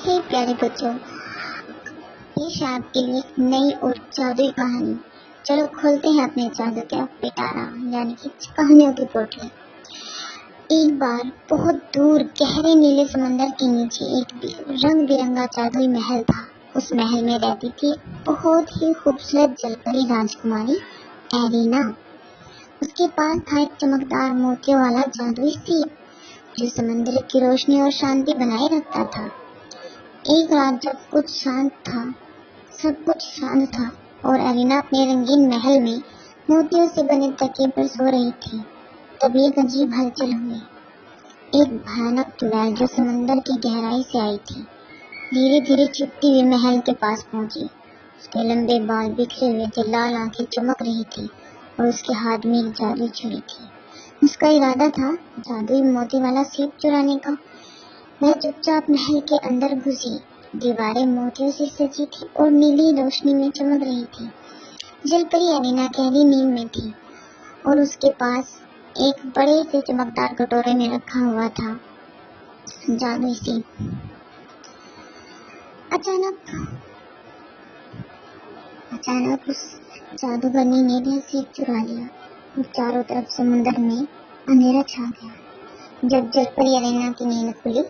हे प्यारे बच्चों, पेश है आपके लिए एक नई और जादुई कहानी। चलो खोलते हैं अपने जादू का पिटारा यानी कि कहानियों की पोटली। एक बार बहुत दूर गहरे नीले समंदर के नीचे एक रंग बिरंगा जादुई महल था। उस महल में रहती थी बहुत ही खूबसूरत जलपरी राजकुमारी एरिना। उसके पास था एक चमकदार मोतियों वाला जादुई सीप जो समंदर की रोशनी और शांति बनाए रखता था। एक रात जब सब कुछ शांत था और एरिना अपने रंगीन महल में मोतियों से बने तकिए पर सो रही थी, तभी एक अजीब हलचल हुई। एक भयानक चुड़ैल जो समंदर की गहराई से आई थी धीरे धीरे छिपती हुई महल के पास पहुंची। उसके लंबे बाल बिखरे हुए थे, लाल आंखें चमक रही थी और उसके हाथ में एक जादुई छुरी थी। उसका इरादा था जादुई मोती वाला सीप चुराने का। वह चुपचाप महल के अंदर घुसी। दीवारें मोतियों से सजी थी और नीली रोशनी में चमक रही थी। जलपरी एरिना गहरी नींद में थी और उसके पास एक बड़े से चमकदार कटोरे में रखा हुआ था जादुई सीप। अचानक उस जादूगरनी ने वह सीप चुरा लिया और चारों तरफ समुद्र में अंधेरा छा गया। जब जलपरी एरिना की नींद खुली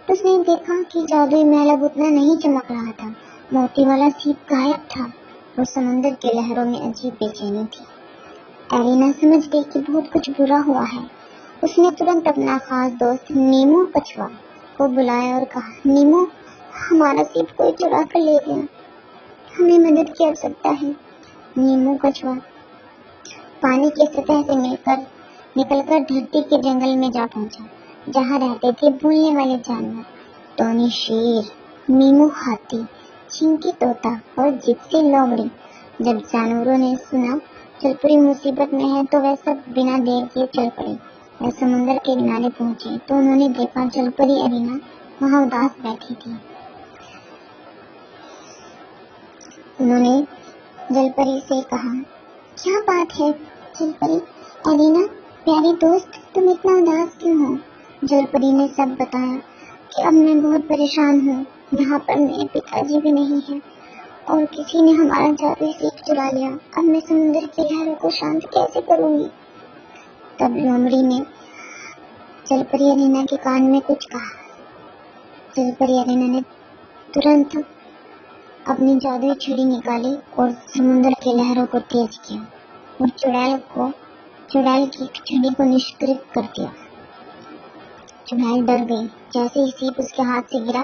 उसने देखा कि जादुई महल अब उतना नहीं चमक रहा था। मोती वाला सीप गायब था और समंदर की लहरों में अजीब बेचैनी थी। एरिना समझ गई कि बहुत कुछ बुरा हुआ है। उसने तुरंत अपना खास दोस्त नीमो कछुआ को बुलाया और कहा, नीमो, हमारा सीप कोई चुरा कर ले गया, हमें मदद की आवश्यकता है। नीमो कछुआ पानी की सतह से निकलकर धरती के जंगल में जा पहुंचा, जहाँ रहते थे बोलने वाले जानवर, टोनी शेर, मीमू हाथी, चिंकी तोता और जिप्सी लोमड़ी। जब जानवरों ने सुना जलपरी मुसीबत में है तो वह सब बिना देर किए चल पड़े। वह समुद्र के किनारे पहुंचे तो उन्होंने देखा जलपरी एरिना वहाँ उदास बैठी थी। उन्होंने जलपरी से कहा, क्या बात है जलपरी एरिना, प्यारी दोस्त, तुम इतना उदास क्यों हो? जलपरी ने सब बताया कि अब मैं बहुत परेशान हूँ। यहाँ पर मेरे पिताजी भी नहीं है और किसी ने हमारा जादुई सीप चुरा लिया। अब मैं समुद्र की लहरों को शांत कैसे करूँगी? तब लोमड़ी ने जलपरी एरिना के कान में कुछ कहा। जलपरी एरिना ने तुरंत अपनी जादुई छुरी निकाली और समुद्र की लहरों को तेज किया और चुड़ैल की छुरी को निष्क्रिय कर दिया। चुड़ैल डर गई। जैसे ही सीप उसके हाथ से गिरा